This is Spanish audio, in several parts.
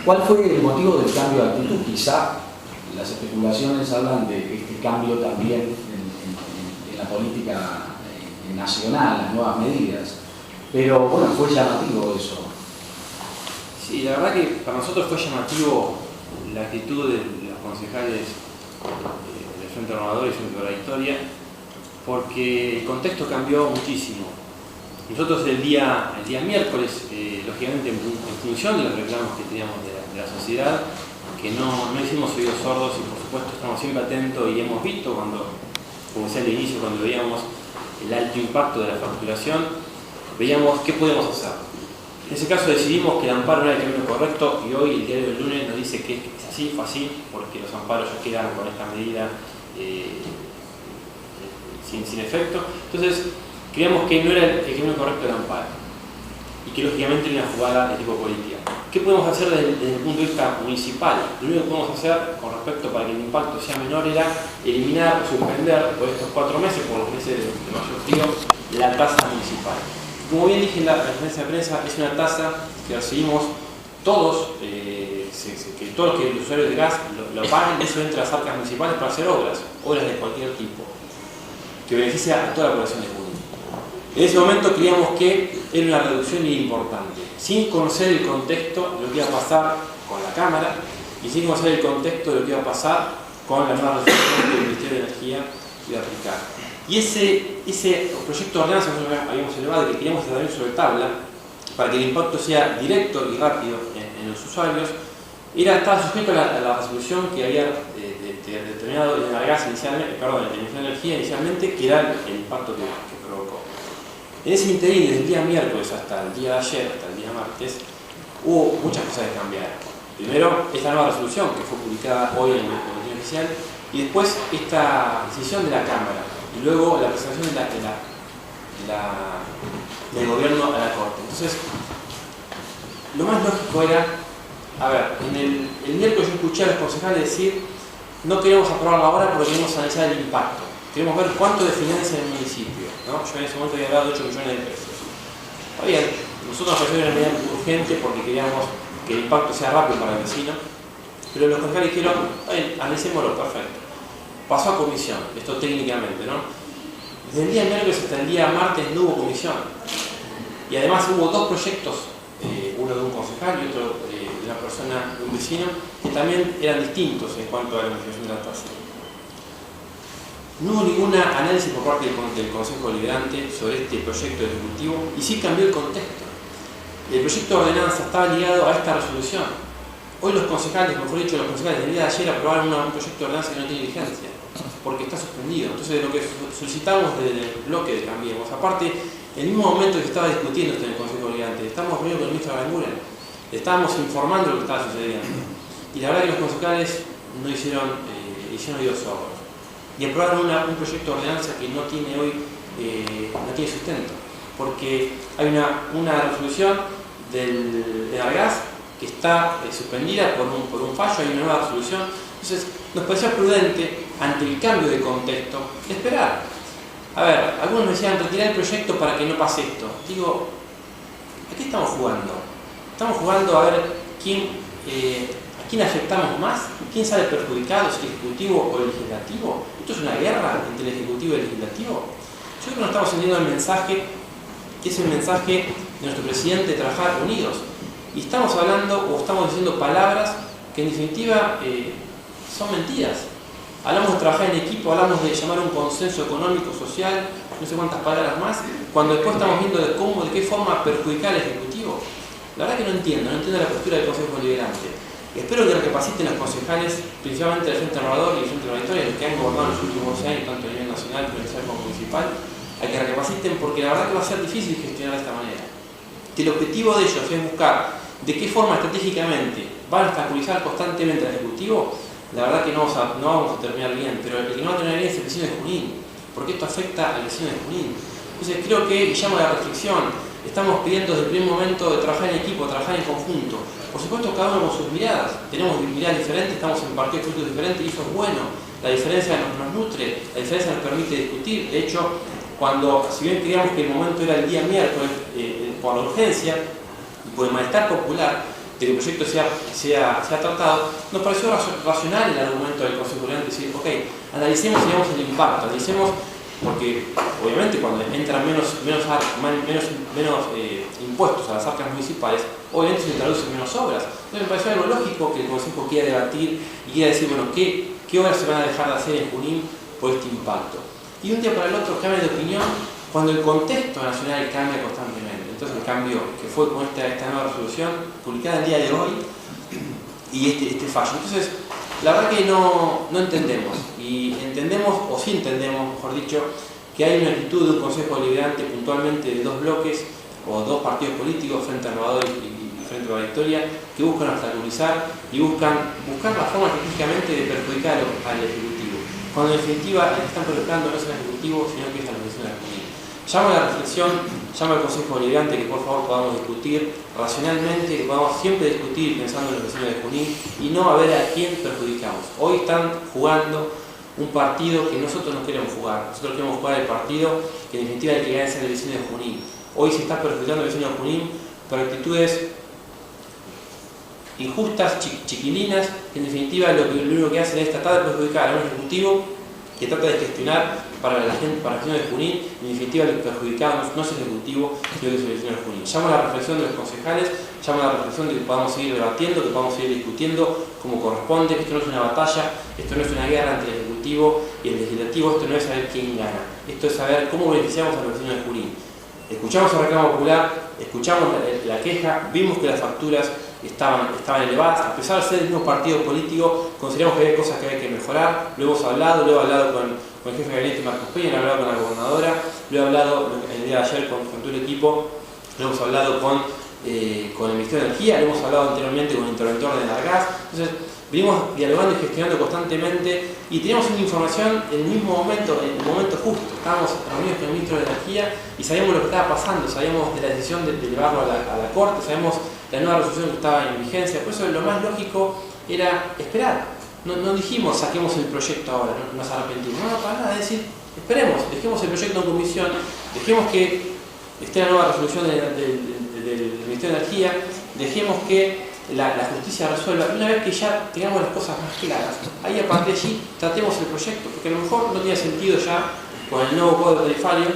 ¿Cuál fue el motivo del cambio de actitud? Quizá las especulaciones hablan de este cambio también en la política nacional, las nuevas medidas. Pero bueno, fue llamativo eso. Sí, la verdad que para nosotros fue llamativo la actitud de los concejales del Frente Renovador y Frente de la Victoria, porque el contexto cambió muchísimo. Nosotros el día miércoles, lógicamente en función de los reclamos que teníamos de la sociedad, que no hicimos oídos sordos y por supuesto estamos siempre atentos y hemos visto cuando, como decía al inicio, cuando veíamos el alto impacto de la facturación, veíamos qué podemos hacer. En ese caso decidimos que el amparo era el camino correcto y hoy el diario del lunes nos dice que es así, fue así, porque los amparos ya quedan con esta medida sin efecto. Entonces, creíamos que no era el camino correcto del amparo y que lógicamente era una jugada de tipo política. ¿Qué podemos hacer desde el punto de vista municipal? Lo único que podemos hacer con respecto para que el impacto sea menor era eliminar o suspender por estos 4 meses, por los meses de mayor frío, la tasa municipal. Como bien dije en la conferencia de prensa, es una tasa que recibimos todos, que todos los usuarios de gas lo pagan, y eso entra a las arcas municipales para hacer obras de cualquier tipo, que beneficia a toda la población de Junín. En ese momento creíamos que era una reducción importante, sin conocer el contexto de lo que iba a pasar con la Cámara y sin conocer el contexto de lo que iba a pasar con la nueva resolución que el Ministerio de Energía iba a aplicar. Y ese proyecto de ordenanza que nosotros habíamos elevado y que queríamos también sobre tabla, para que el impacto sea directo y rápido en los usuarios, estaba sujeto a la resolución que había determinado en la gas inicialmente, perdón, en la energía inicialmente, que era el impacto que provocó. En ese interín, desde el día miércoles hasta el día de ayer, hasta el día martes, hubo muchas cosas que cambiaron. Primero, esta nueva resolución que fue publicada hoy en el boletín oficial, y después esta decisión de la Cámara, y luego la presentación del gobierno a la Corte. Entonces, lo más lógico era, el miércoles yo escuché a los concejales decir, no queremos aprobarlo ahora porque queremos analizar el impacto. Queremos ver cuánto de financia el municipio, ¿no? Yo en ese momento había hablado de 8 millones de pesos. Está bien, nosotros nos pareció una medida urgente porque queríamos que el impacto sea rápido para el vecino, pero los concejales dijeron, analicémoslo, perfecto. Pasó a comisión, esto técnicamente, ¿no? Desde el día miércoles hasta el día martes no hubo comisión. Y además hubo 2 proyectos, uno de un concejal y otro de una persona, de un vecino, que también eran distintos en cuanto a la modificación de la tasa. No hubo ningún análisis por parte del Consejo Deliberante sobre este proyecto ejecutivo y sí cambió el contexto. El proyecto de ordenanza estaba ligado a esta resolución. Hoy los concejales, mejor dicho, los concejales del día de ayer aprobaron un proyecto de ordenanza que no tiene vigencia, porque está suspendido. Entonces, lo que solicitamos desde el bloque de Cambiemos, aparte, en el mismo momento que se estaba discutiendo esto en el Consejo Deliberante, estamos reunidos con el ministro Aranguren, estábamos informando de lo que estaba sucediendo. Y la verdad que los concejales no hicieron oídos sordos. Y aprobaron un proyecto de ordenanza que no tiene hoy no tiene sustento, porque hay una resolución de Argas que está suspendida por un fallo, hay una nueva resolución. Entonces nos parecía prudente, ante el cambio de contexto, esperar. Algunos me decían retirar el proyecto para que no pase esto. Digo, ¿a qué estamos jugando? Estamos jugando a ver a quién afectamos más, quién sale perjudicado, si el Ejecutivo o el Legislativo. ¿Esto es una guerra entre el Ejecutivo y el Legislativo? Yo creo que nos estamos entendiendo el mensaje, que es el mensaje de nuestro presidente de trabajar unidos. Y estamos hablando o estamos diciendo palabras que en definitiva son mentiras. Hablamos de trabajar en equipo, hablamos de llamar a un consenso económico, social, no sé cuántas palabras más, cuando después estamos viendo de qué forma perjudicar al Ejecutivo. La verdad que no entiendo la postura del Consejo Deliberante. Espero que recapaciten los concejales, principalmente del Frente Renovador y del Frente de la Victoria, los que han gobernado en los últimos 11 años, tanto a nivel nacional, provincial como municipal, a que recapaciten porque la verdad que va a ser difícil gestionar de esta manera. Que el objetivo de ellos es buscar de qué forma estratégicamente van a obstaculizar constantemente al Ejecutivo. La verdad que no vamos a terminar bien, pero el que no va a terminar bien es el vecino de Junín, porque esto afecta al vecino de Junín. Entonces creo que llamo a la reflexión. Estamos pidiendo desde el primer momento de trabajar en equipo, trabajar en conjunto. Por supuesto, cada uno con sus miradas. Tenemos miradas diferentes, estamos en partidos políticos diferentes y eso es bueno. La diferencia nos nutre, la diferencia nos permite discutir. De hecho, si bien creíamos que el momento era el día miércoles, por la urgencia y por el malestar popular, de que el proyecto sea tratado, nos pareció racional el argumento del Consejo Deliberante decir, ok, analicemos, digamos, el impacto, analicemos, porque obviamente cuando entran menos impuestos a las arcas municipales, obviamente se traducen menos obras. Entonces me pareció algo lógico que el Consejo quiera debatir y quiera decir, bueno, ¿qué obras se van a dejar de hacer en Junín por este impacto? Y de un día para el otro cambia de opinión cuando el contexto nacional cambia constantemente. Entonces el cambio que fue con esta nueva resolución publicada el día de hoy y este fallo. Entonces, la verdad que no entendemos, y entendemos, o sí entendemos, mejor dicho, que hay una actitud de un Consejo Deliberante puntualmente de dos bloques o dos partidos políticos, Frente Renovador y Frente para la Victoria, que buscan obstaculizar y buscar la forma específicamente de perjudicar al Ejecutivo. Cuando en definitiva el que están perjudicando no es el Ejecutivo, sino que es la Comisión de la Junín. Llamo a la reflexión, llamo al Consejo Deliberante que por favor podamos discutir racionalmente, que podamos siempre discutir pensando en los vecinos de Junín y no a ver a quién perjudicamos. Hoy están jugando un partido que nosotros no queremos jugar. Nosotros queremos jugar el partido que en definitiva el que gana es el vecino de Junín. Hoy se está perjudicando al vecino de Junín por actitudes injustas, chiquilinas, que en definitiva lo único que hacen es tratar de perjudicar a un ejecutivo que trata de gestionar para la gente, para el vecino de Junín, y en definitiva el perjudicado no es el ejecutivo, sino que es el vecino de Junín. Llamo a la reflexión de los concejales, llamo a la reflexión de que podamos seguir debatiendo, que podamos seguir discutiendo como corresponde, que esto no es una batalla, esto no es una guerra entre el ejecutivo y el legislativo, esto no es saber quién gana, esto es saber cómo beneficiamos a los vecinos de Junín. Escuchamos el reclamo popular, escuchamos la queja, vimos que las facturas estaban elevadas, a pesar de ser el mismo partido político, consideramos que hay cosas que hay que mejorar, lo hemos hablado, lo he hablado con el jefe de gabinete Marcos Peña, lo he hablado con la gobernadora, lo he hablado el día de ayer con todo el equipo, lo hemos hablado con el Ministerio de Energía, lo hemos hablado anteriormente con el interventor de Enargas. Entonces venimos dialogando y gestionando constantemente y teníamos una información en el mismo momento, en el momento justo. Estábamos reunidos con el Ministro de Energía y sabíamos lo que estaba pasando, sabíamos de la decisión de llevarlo a la Corte, sabíamos la nueva resolución que estaba en vigencia. Por eso lo más lógico era esperar. No dijimos saquemos el proyecto ahora, no nos arrepentimos. No, para nada, es decir, esperemos, dejemos el proyecto en comisión, dejemos que esté la nueva resolución del Ministerio de Energía, dejemos que la justicia resuelva. Y una vez que ya tengamos las cosas más claras, ahí a partir de allí tratemos el proyecto, porque a lo mejor no tiene sentido ya con el nuevo código tarifario,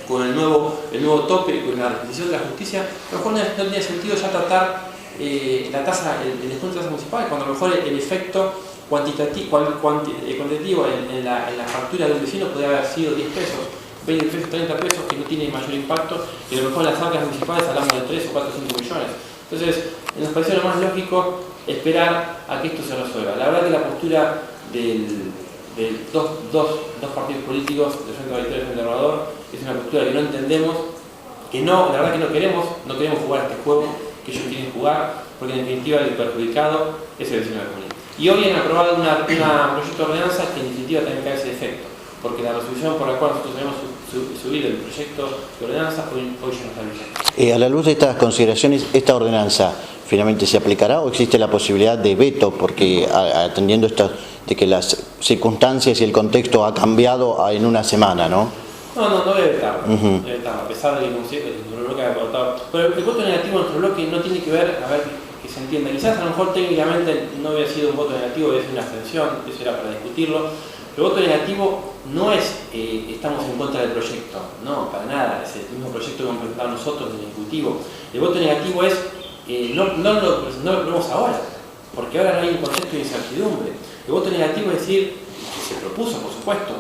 con el nuevo tope, con la requisición de la justicia, a lo mejor no tiene sentido ya tratar la tasa, el descuento de tasas municipales, cuando a lo mejor el efecto cuantitativo en la factura del vecino podría haber sido 10 pesos, 20 pesos, 30 pesos, que no tiene mayor impacto, y a lo mejor en las arcas municipales hablamos de 3 o 4 o 5 millones. Entonces, nos pareció lo más lógico esperar a que esto se resuelva. La verdad que la postura de dos partidos políticos, del Frente para la Victoria y del Frente Renovador, es una postura que no entendemos, que no, la verdad que no queremos jugar este juego que ellos quieren jugar, porque en definitiva el perjudicado es el vecino de Junín. Y hoy han aprobado un proyecto de ordenanza que en definitiva también cae ese efecto, porque la resolución por la cual nosotros debemos subir el proyecto de ordenanza hoy ya no está vigente. A la luz de estas consideraciones, ¿esta ordenanza finalmente se aplicará o existe la posibilidad de veto? Porque atendiendo esto de que las circunstancias y el contexto ha cambiado en una semana, ¿no? No debe vetar, debe vetar, a pesar de que nuestro bloque ha votado. Pero el voto negativo de nuestro bloque no tiene que ver, a ver, que se entienda. Quizás a lo mejor técnicamente no había sido un voto negativo, había sido una abstención, eso era para discutirlo. El voto negativo no es estamos en contra del proyecto, no, para nada, es el mismo proyecto que hemos presentado nosotros del Ejecutivo. El voto negativo es, no lo vemos ahora, porque ahora no hay un contexto de incertidumbre. El voto negativo es decir, que se propuso, por supuesto,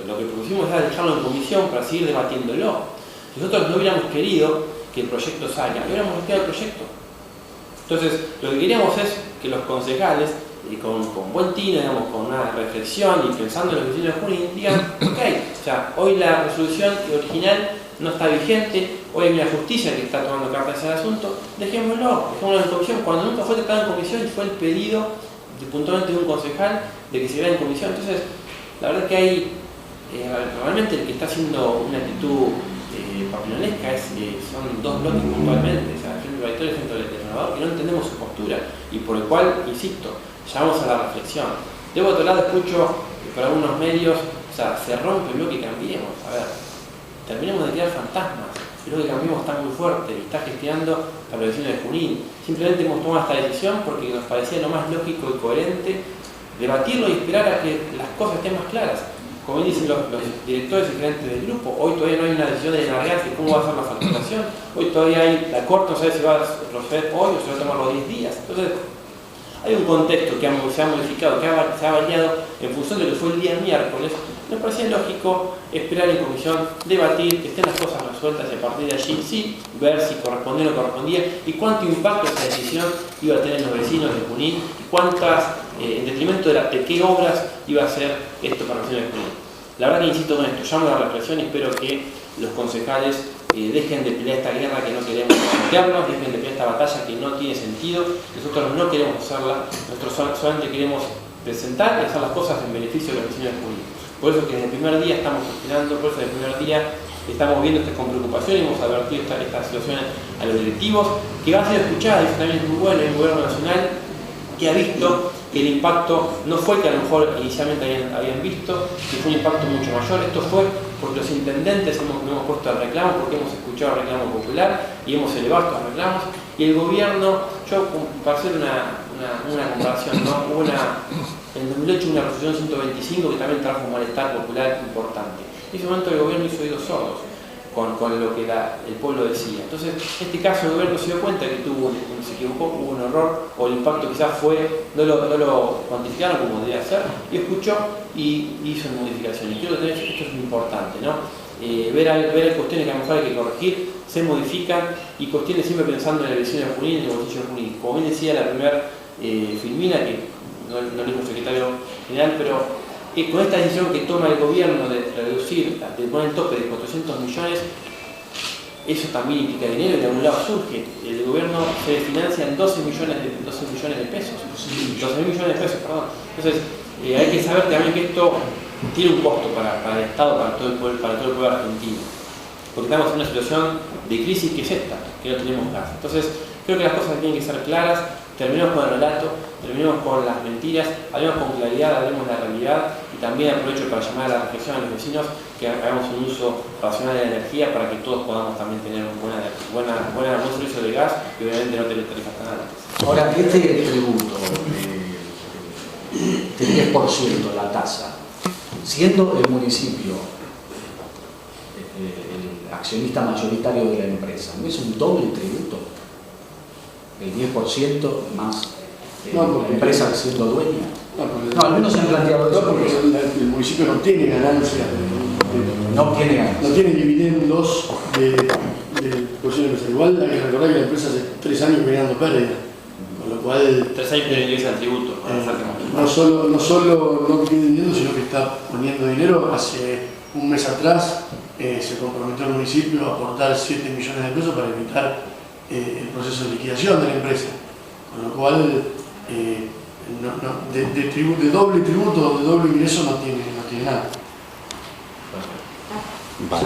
lo que propusimos era dejarlo en comisión para seguir debatiéndolo. Nosotros no hubiéramos querido que el proyecto salga, hubiéramos retirado el proyecto. Entonces, lo que queríamos es que los concejales, con buen tino, digamos, con una reflexión y pensando en los vecinos de Junín, digan, ok, o sea, hoy la resolución original no está vigente, hoy hay una justicia que está tomando cartas en ese asunto, dejémoslo en comisión, cuando nunca fue tratado en comisión y fue el pedido puntualmente de un concejal de que se vea en comisión. Entonces, la verdad que hay, realmente el que está haciendo una actitud papilonesca son dos bloques puntualmente, o sea, el Frente para la Victoria y el Frente del Renovador, que no entendemos su postura y por el cual, insisto, llamamos a la reflexión. De otro lado escucho que por algunos medios, o sea, se rompe el bloque y cambiemos. A ver, terminemos de crear fantasmas. creo que Cambiemos está muy fuerte y está gestionando para los vecinos de Junín. Simplemente hemos tomado esta decisión porque nos parecía lo más lógico y coherente debatirlo y esperar a que las cosas estén más claras. Como dicen los directores y gerentes del grupo, hoy todavía no hay una decisión de largarse cómo va a ser la facturación, hoy todavía hay, la Corte no sabe si va a proceder hoy o si va a tomar los 10 días. Entonces, hay un contexto que se ha modificado, que se ha variado en función de lo que fue el día miércoles. Nos parecía lógico esperar en comisión, debatir, que estén las cosas resueltas y a partir de allí sí ver si correspondía o no correspondía y cuánto impacto esa decisión iba a tener en los vecinos de Junín y cuántas, en detrimento de qué obras iba a hacer esto para los vecinos de Junín. La verdad que insisto con esto, llamo a la reflexión y espero que los concejales dejen de pelear esta guerra que no queremos meternos, dejen de pelear esta batalla que no tiene sentido. Nosotros no queremos hacerla, nosotros solamente queremos presentar y hacer las cosas en beneficio de los vecinos de Junín. Por eso que desde el primer día estamos gestionando, por eso desde el primer día estamos viendo esto con preocupación y hemos advertido esta situación a los directivos, que va a ser escuchada, y eso también es muy bueno, el gobierno nacional que ha visto que el impacto no fue el que a lo mejor inicialmente habían visto, que fue un impacto mucho mayor. Esto fue porque los intendentes hemos puesto el reclamo, porque hemos escuchado el reclamo popular y hemos elevado estos reclamos, y el gobierno, yo para hacer una comparación, ¿no? Hubo en 2008 una resolución 125 que también trajo un malestar popular importante. En ese momento el gobierno hizo oídos sordos con lo que el pueblo decía. Entonces, en este caso el gobierno se dio cuenta que se equivocó, hubo un error, o el impacto quizás no lo cuantificaron como debía ser, y escuchó y hizo una modificación. Y creo que esto es muy importante, ¿no? Ver cuestiones que a lo mejor hay que corregir, se modifican, y cuestiones siempre pensando en el vecino de Junín, en el bolsillo de Junín. Como bien decía la primera filmina, que no lo dijo el secretario general, pero con esta decisión que toma el gobierno de reducir, de poner el tope de 400 millones, eso también implica dinero y de algún lado surge. El gobierno se financia en 12 millones de pesos. 12 millones de pesos, perdón. Entonces, hay que saber también que esto tiene un costo para el Estado, para todo el pueblo argentino. Porque estamos en una situación de crisis que es esta, que no tenemos gas. Entonces, creo que las cosas tienen que ser claras. Terminemos con el relato, terminemos con las mentiras, hablemos con claridad, hablemos de la realidad, y también aprovecho para llamar a la reflexión a los vecinos que hagamos un uso racional de la energía para que todos podamos también tener un buen servicio de gas y obviamente no tener tarifas tan altas. Ahora, este tributo, este 10%, la tasa, siendo el municipio el accionista mayoritario de la empresa, ¿no es un doble tributo? El 10% más la empresa siendo dueña. No, al menos se han planteado eso. No, porque el municipio no tiene ganancia. No tiene ganancia. No tiene dividendos de posición empresarial. Igual hay que recordar que la empresa hace 3 años viene dando pérdida. Con lo cual. 3 años que ingresa el tributo. No solo no tiene dividendos, sino que está poniendo dinero. Hace un mes atrás se comprometió el municipio a aportar 7 millones de pesos para evitar el proceso de liquidación de la empresa, con lo cual de doble tributo, de doble ingreso no tiene nada.